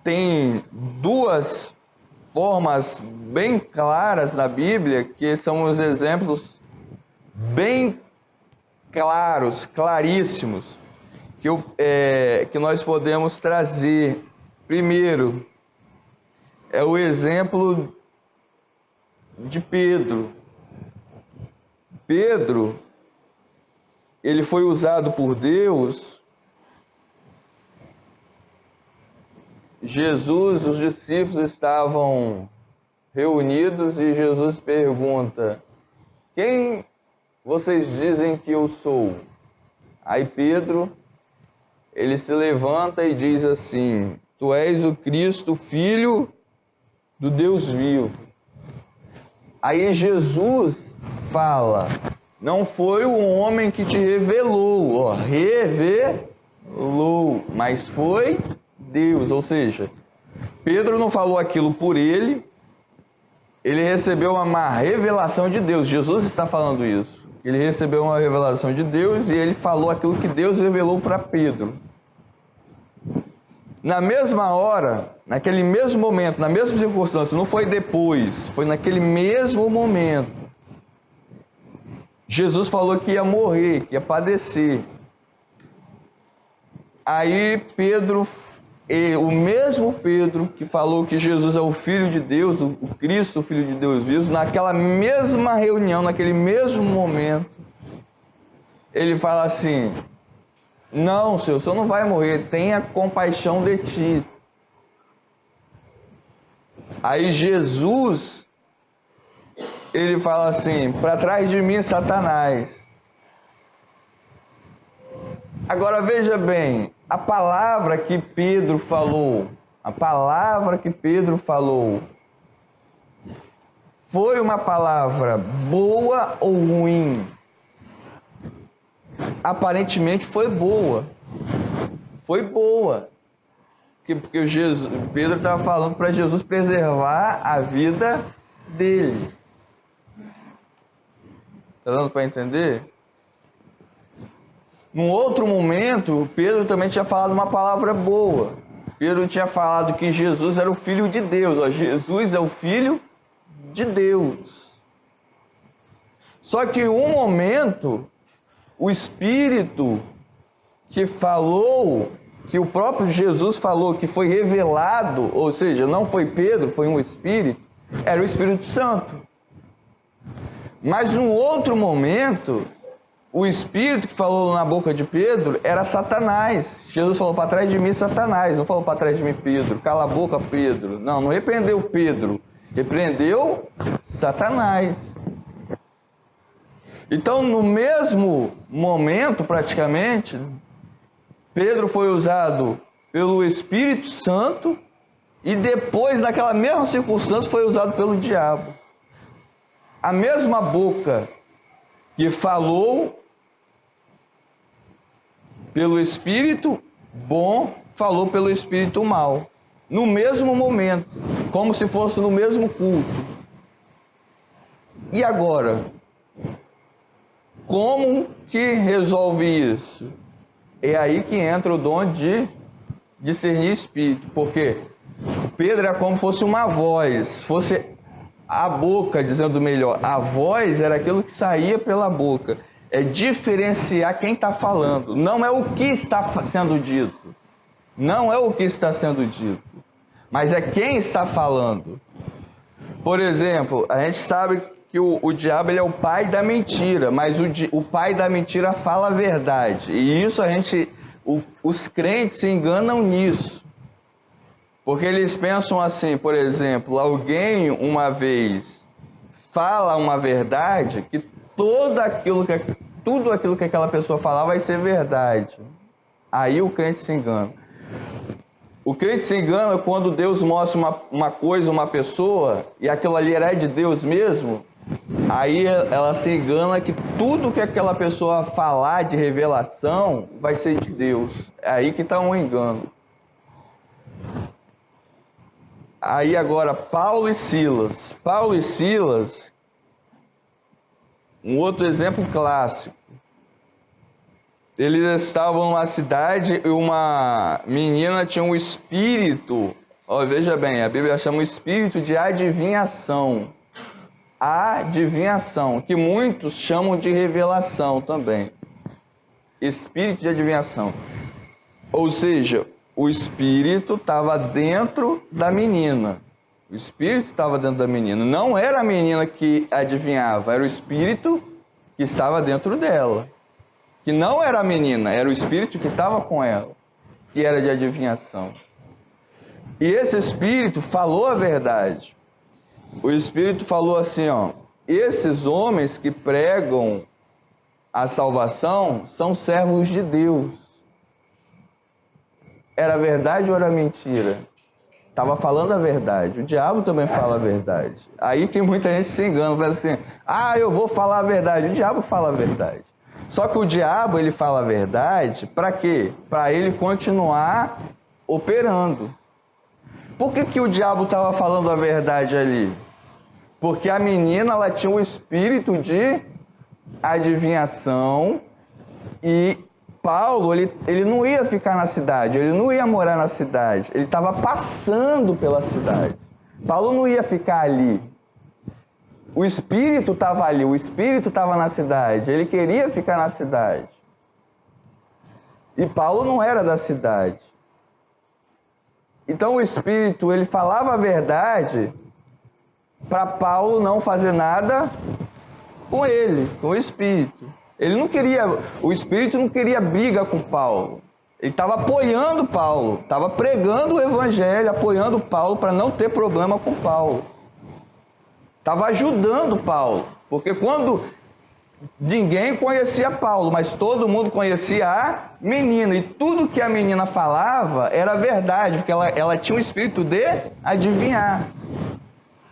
tem duas formas bem claras na Bíblia, que são os exemplos bem claros, claríssimos, que nós podemos trazer. Primeiro, é o exemplo de Pedro. Pedro, ele foi usado por Deus. Jesus, os discípulos estavam reunidos e Jesus pergunta: quem vocês dizem que eu sou? Aí Pedro, ele se levanta e diz assim: tu és o Cristo, Filho do Deus vivo. Aí Jesus fala: não foi o homem que te revelou, revelou, mas foi Deus. Ou seja, Pedro não falou aquilo por ele recebeu uma revelação de Deus. Jesus está falando isso. Ele recebeu uma revelação de Deus e ele falou aquilo que Deus revelou para Pedro. Na mesma hora, naquele mesmo momento, na mesma circunstância, não foi depois, foi naquele mesmo momento. Jesus falou que ia morrer, que ia padecer. Aí Pedro, o mesmo Pedro que falou que Jesus é o Filho de Deus, o Cristo, o Filho de Deus vivo, naquela mesma reunião, naquele mesmo momento, ele fala assim: não, Senhor, o Senhor não vai morrer, tenha compaixão de ti. Aí Jesus, ele fala assim: para trás de mim, Satanás. Agora veja bem, a palavra que Pedro falou, foi uma palavra boa ou ruim? Aparentemente foi boa. Foi boa. Porque Pedro estava falando para Jesus preservar a vida dele. Está dando para entender? Num outro momento, Pedro também tinha falado uma palavra boa. Pedro tinha falado que Jesus era o Filho de Deus. Ó, Jesus é o Filho de Deus. Só que em um momento, o Espírito que falou, que o próprio Jesus falou, que foi revelado, ou seja, não foi Pedro, foi um Espírito, era o Espírito Santo. Mas num outro momento, o Espírito que falou na boca de Pedro era Satanás. Jesus falou: para trás de mim, Satanás. Não falou: para trás de mim, Pedro. Cala a boca, Pedro. Não repreendeu Pedro. Repreendeu Satanás. Então, no mesmo momento, praticamente, Pedro foi usado pelo Espírito Santo e depois, naquela mesma circunstância, foi usado pelo diabo. A mesma boca que falou pelo espírito bom, falou pelo espírito mal, no mesmo momento, como se fosse no mesmo culto. E agora, como que resolve isso? É aí que entra o dom de discernir espírito, porque Pedro é como se fosse uma voz, fosse a boca, dizendo melhor, a voz era aquilo que saía pela boca, é diferenciar quem está falando, não é o que está sendo dito, não é o que está sendo dito, mas é quem está falando. Por exemplo, a gente sabe que o diabo ele é o pai da mentira, mas o pai da mentira fala a verdade, e isso os crentes se enganam nisso. Porque eles pensam assim, por exemplo, alguém uma vez fala uma verdade, que tudo aquilo que aquela pessoa falar vai ser verdade. Aí o crente se engana. O crente se engana quando Deus mostra uma coisa, uma pessoa, e aquilo ali é de Deus mesmo, aí ela se engana que tudo que aquela pessoa falar de revelação vai ser de Deus. É aí que está um engano. Aí agora, Paulo e Silas. Paulo e Silas, um outro exemplo clássico. Eles estavam numa cidade e uma menina tinha um espírito, veja bem, a Bíblia chama o espírito de adivinhação. Adivinhação, que muitos chamam de revelação também. Espírito de adivinhação. Ou seja, o espírito estava dentro da menina. O espírito estava dentro da menina. Não era a menina que adivinhava, era o espírito que estava dentro dela. Que não era a menina, era o espírito que estava com ela, que era de adivinhação. E esse espírito falou a verdade. O espírito falou assim, esses homens que pregam a salvação são servos de Deus. Era verdade ou era mentira? Estava falando a verdade. O diabo também fala a verdade. Aí que muita gente se engana, fala assim, eu vou falar a verdade. O diabo fala a verdade. Só que o diabo, ele fala a verdade para quê? Para ele continuar operando. Por que o diabo estava falando a verdade ali? Porque a menina, ela tinha um espírito de adivinhação e Paulo, ele não ia ficar na cidade, ele não ia morar na cidade, ele estava passando pela cidade. Paulo não ia ficar ali. O espírito estava ali, o espírito estava na cidade, ele queria ficar na cidade. E Paulo não era da cidade. Então o espírito, ele falava a verdade para Paulo não fazer nada com ele, com o espírito. O espírito não queria briga com Paulo. Ele estava apoiando Paulo, estava pregando o evangelho, apoiando Paulo para não ter problema com Paulo. Estava ajudando Paulo, porque quando ninguém conhecia Paulo, mas todo mundo conhecia a menina, e tudo que a menina falava era verdade, porque ela tinha um espírito de adivinhar.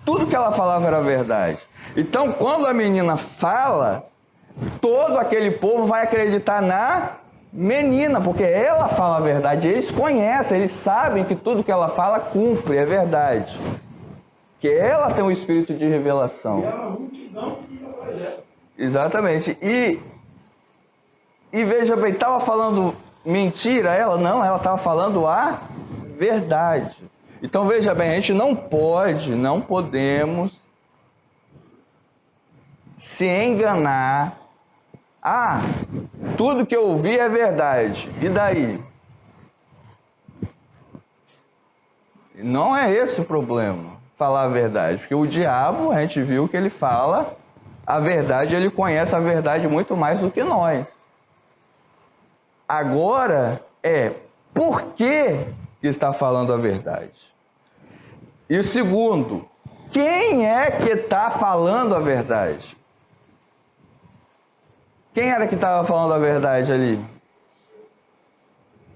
Tudo que ela falava era verdade. Então, quando a menina fala, todo aquele povo vai acreditar na menina, porque ela fala a verdade. Eles conhecem, eles sabem que tudo que ela fala cumpre, é verdade. Que ela tem um espírito de revelação. E é uma multidão que fica por exemplo. Exatamente. E veja bem, estava falando mentira ela? Não, ela estava falando a verdade. Então veja bem, a gente não podemos se enganar. Tudo que eu ouvi é verdade. E daí? Não é esse o problema, falar a verdade. Porque o diabo, a gente viu que ele fala a verdade, ele conhece a verdade muito mais do que nós. Agora por que está falando a verdade? E o segundo, quem é que está falando a verdade? Quem era que estava falando a verdade ali?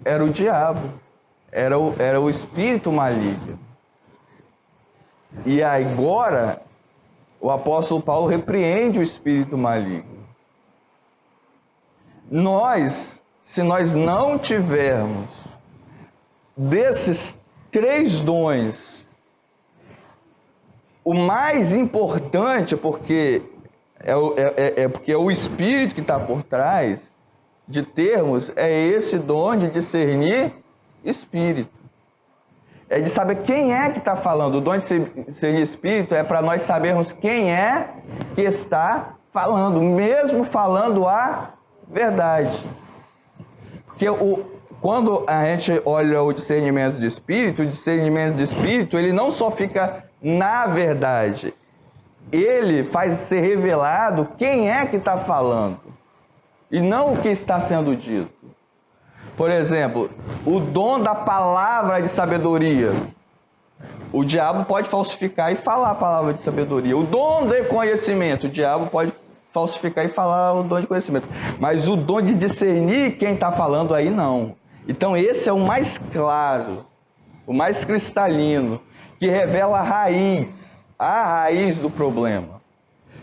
Era o diabo. Era o espírito maligno. E agora, o apóstolo Paulo repreende o espírito maligno. se nós não tivermos desses 3 dons, o mais importante, porque porque é o Espírito que está por trás de termos, é esse dom de discernir Espírito. É de saber quem é que está falando. O dom de discernir Espírito é para nós sabermos quem é que está falando, mesmo falando a verdade. Porque quando a gente olha o discernimento de Espírito, ele não só fica na verdade, ele faz ser revelado quem é que está falando, e não o que está sendo dito. Por exemplo, o dom da palavra de sabedoria. O diabo pode falsificar e falar a palavra de sabedoria. O dom de conhecimento, o diabo pode falsificar e falar o dom de conhecimento. Mas o dom de discernir quem está falando aí, não. Então esse é o mais claro, o mais cristalino, que revela a raiz do problema.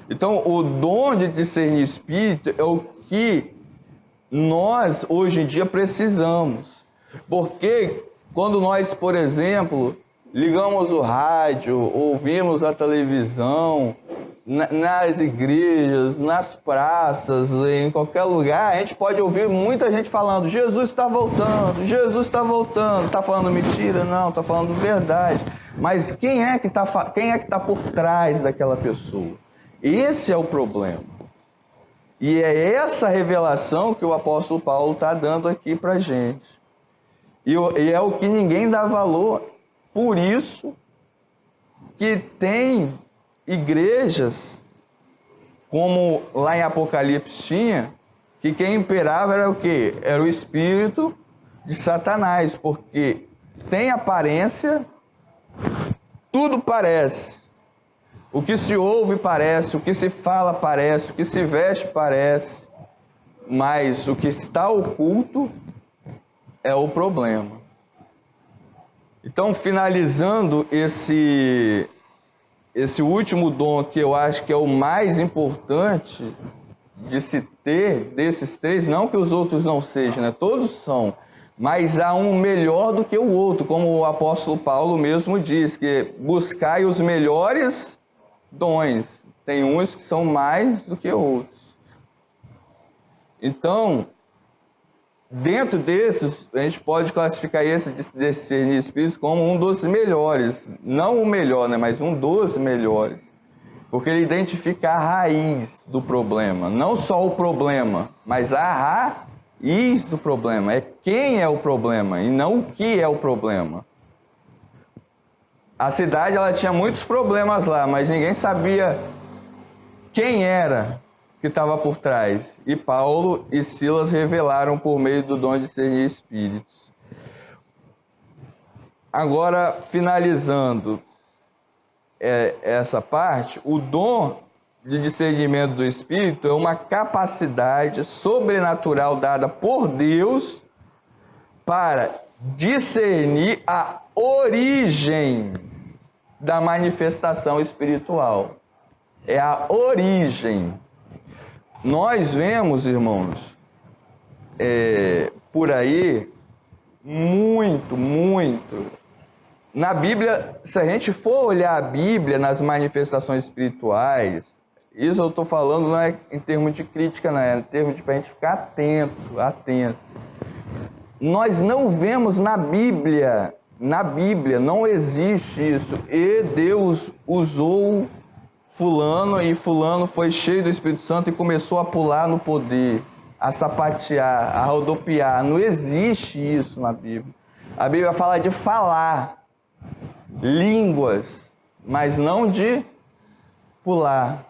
Então o dom de discernir espírito é o que nós hoje em dia precisamos. Porque quando nós, por exemplo, ligamos o rádio, ouvimos a televisão, nas igrejas, nas praças, em qualquer lugar, a gente pode ouvir muita gente falando: Jesus está voltando, Jesus está voltando. Está falando mentira? Não, está falando verdade. Mas quem é que está por trás daquela pessoa? Esse é o problema. E é essa revelação que o apóstolo Paulo está dando aqui para a gente. E é o que ninguém dá valor. Por isso que tem igrejas, como lá em Apocalipse tinha, que quem imperava era o quê? Era o espírito de Satanás, porque tem aparência, tudo parece. O que se ouve parece, o que se fala parece, o que se veste parece, mas o que está oculto é o problema. Então, finalizando esse último dom, que eu acho que é o mais importante de se ter desses 3, não que os outros não sejam, né? Todos são, mas há um melhor do que o outro, como o apóstolo Paulo mesmo diz, que buscai os melhores dons. Tem uns que são mais do que outros. Então, dentro desses, a gente pode classificar esse discernir espírito como um dos melhores. Não o melhor, né? Mas um dos melhores. Porque ele identifica a raiz do problema. Não só o problema, mas a raiz do problema. É quem é o problema e não o que é o problema. A cidade, ela tinha muitos problemas lá, mas ninguém sabia quem era que estava por trás. E Paulo e Silas revelaram por meio do dom de discernir espíritos. Agora, finalizando essa parte, o dom de discernimento do espírito é uma capacidade sobrenatural dada por Deus para discernir a origem da manifestação espiritual. É a origem. Nós vemos, irmãos, por aí, muito. Na Bíblia, se a gente for olhar a Bíblia nas manifestações espirituais, isso eu estou falando não é em termos de crítica, não é em termos de para a gente ficar atento. Nós não vemos na Bíblia não existe isso. E Deus usou fulano e fulano foi cheio do Espírito Santo e começou a pular no poder, a sapatear, a rodopiar. Não existe isso na Bíblia. A Bíblia fala de falar línguas, mas não de pular.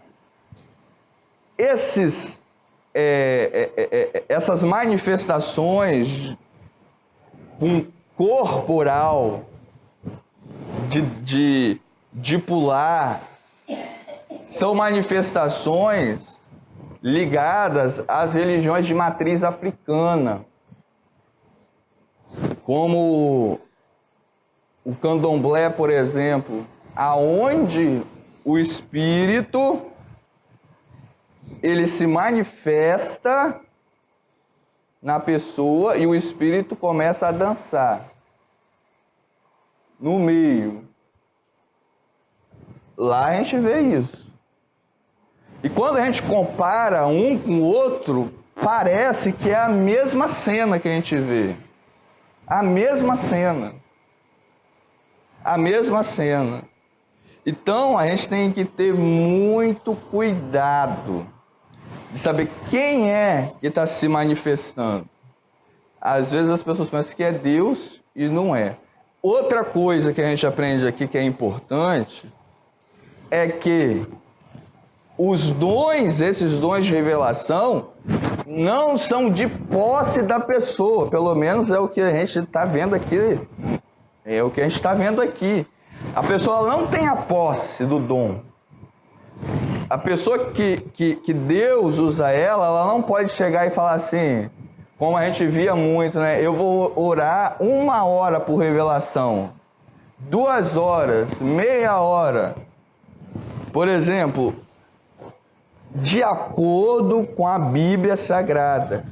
Essas manifestações corporal de pular são manifestações ligadas às religiões de matriz africana, como o candomblé, por exemplo, aonde o espírito ele se manifesta na pessoa e o Espírito começa a dançar no meio. Lá a gente vê isso. E quando a gente compara um com o outro, parece que é a mesma cena que a gente vê. A mesma cena. A mesma cena. Então a gente tem que ter muito cuidado de saber quem é que está se manifestando. Às vezes as pessoas pensam que é Deus e não é. Outra coisa que a gente aprende aqui que é importante é que os dons, esses dons de revelação, não são de posse da pessoa. Pelo menos é o que a gente está vendo aqui. É o que a gente está vendo aqui. A pessoa não tem a posse do dom. A pessoa que Deus usa ela não pode chegar e falar assim, como a gente via muito, né? Eu vou orar 1 hora por revelação, 2 horas, meia hora. Por exemplo, de acordo com a Bíblia Sagrada.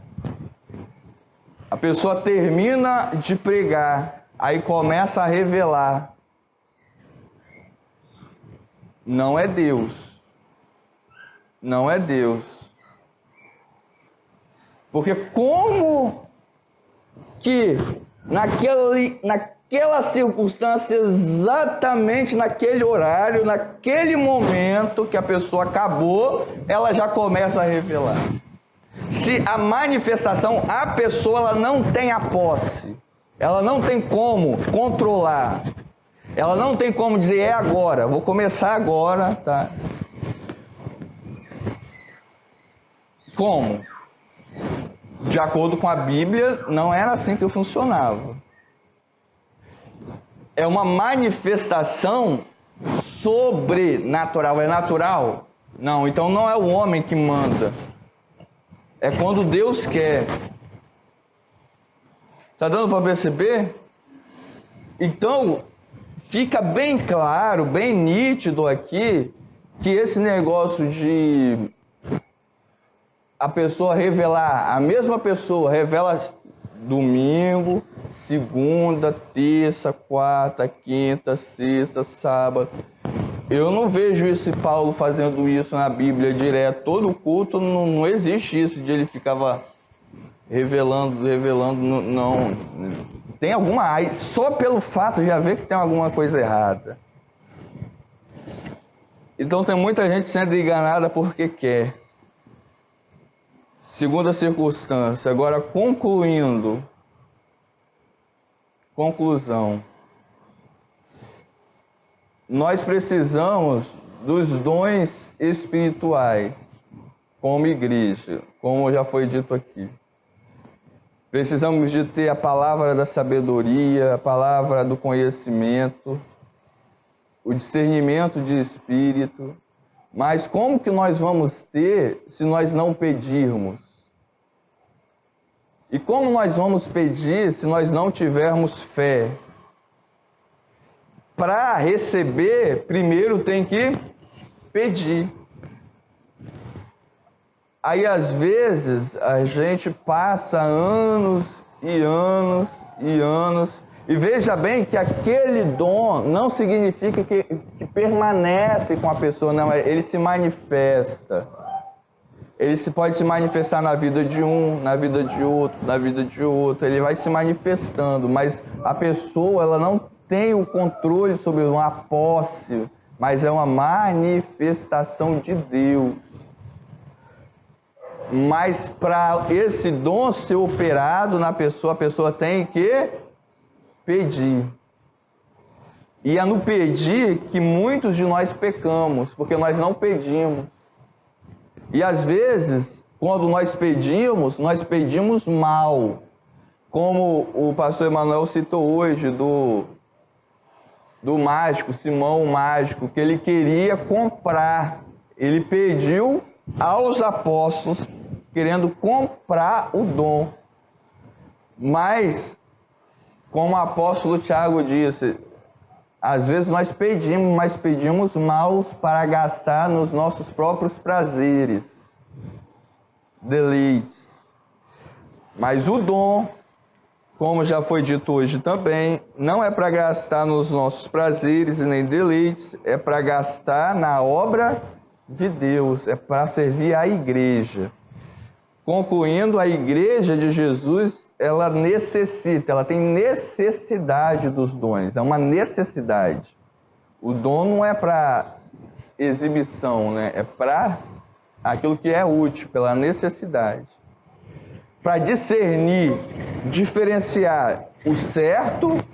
A pessoa termina de pregar, aí começa a revelar. Não é Deus. Não é Deus. Porque como que naquela circunstância, exatamente naquele horário, naquele momento que a pessoa acabou, ela já começa a revelar. Se a manifestação, a pessoa ela não tem a posse, ela não tem como controlar, ela não tem como dizer é agora, vou começar agora, tá? Como? De acordo com a Bíblia, não era assim que funcionava. É uma manifestação sobrenatural. É natural? Não, então não é o homem que manda. É quando Deus quer. Está dando para perceber? Então, fica bem claro, bem nítido aqui, que esse negócio de a pessoa revelar, a mesma pessoa revela domingo, segunda, terça, quarta, quinta, sexta, sábado. Eu não vejo esse Paulo fazendo isso na Bíblia direto. Todo culto não existe isso de ele ficava revelando, não. Tem alguma... Só pelo fato de já ver que tem alguma coisa errada. Então tem muita gente sendo enganada porque quer. Segunda circunstância. Agora, conclusão. Nós precisamos dos dons espirituais como igreja, como já foi dito aqui. Precisamos de ter a palavra da sabedoria, a palavra do conhecimento, o discernimento de espírito. Mas como que nós vamos ter se nós não pedirmos? E como nós vamos pedir se nós não tivermos fé? Para receber, primeiro tem que pedir. Aí, às vezes, a gente passa anos e anos e anos. E veja bem que aquele dom não significa que permanece com a pessoa, não. Ele se manifesta. Ele pode se manifestar na vida de um, na vida de outro, na vida de outro. Ele vai se manifestando, mas a pessoa ela não tem o controle sobre uma posse, mas é uma manifestação de Deus. Mas para esse dom ser operado na pessoa, a pessoa tem que pedir. E é no pedir que muitos de nós pecamos, porque nós não pedimos. E às vezes, quando nós pedimos mal. Como o pastor Emanuel citou hoje do mágico, Simão o mágico, que ele queria comprar. Ele pediu aos apóstolos, querendo comprar o dom. Mas, como o apóstolo Tiago disse, às vezes nós pedimos, mas pedimos mal para gastar nos nossos próprios prazeres, deleites. Mas o dom, como já foi dito hoje também, não é para gastar nos nossos prazeres e nem deleites, é para gastar na obra de Deus, é para servir a igreja. Concluindo, a igreja de Jesus, ela tem necessidade dos dons, é uma necessidade. O dom não é para exibição, né? É para aquilo que é útil, pela necessidade. Para discernir, diferenciar o certo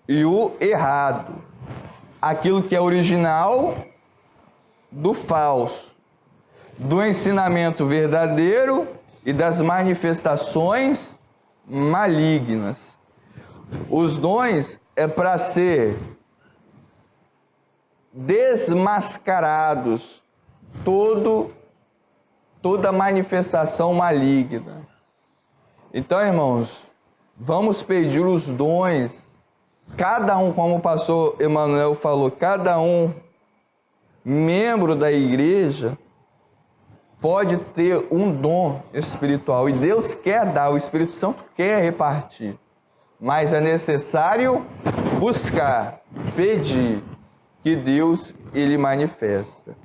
e o errado. Aquilo que é original do falso. Do ensinamento verdadeiro e das manifestações malignas. Os dons é para ser desmascarados toda manifestação maligna. Então, irmãos, vamos pedir os dons, cada um, como o pastor Emanuel falou, cada um membro da igreja pode ter um dom espiritual e Deus quer dar, o Espírito Santo quer repartir, mas é necessário buscar, pedir, que Deus ele manifesta.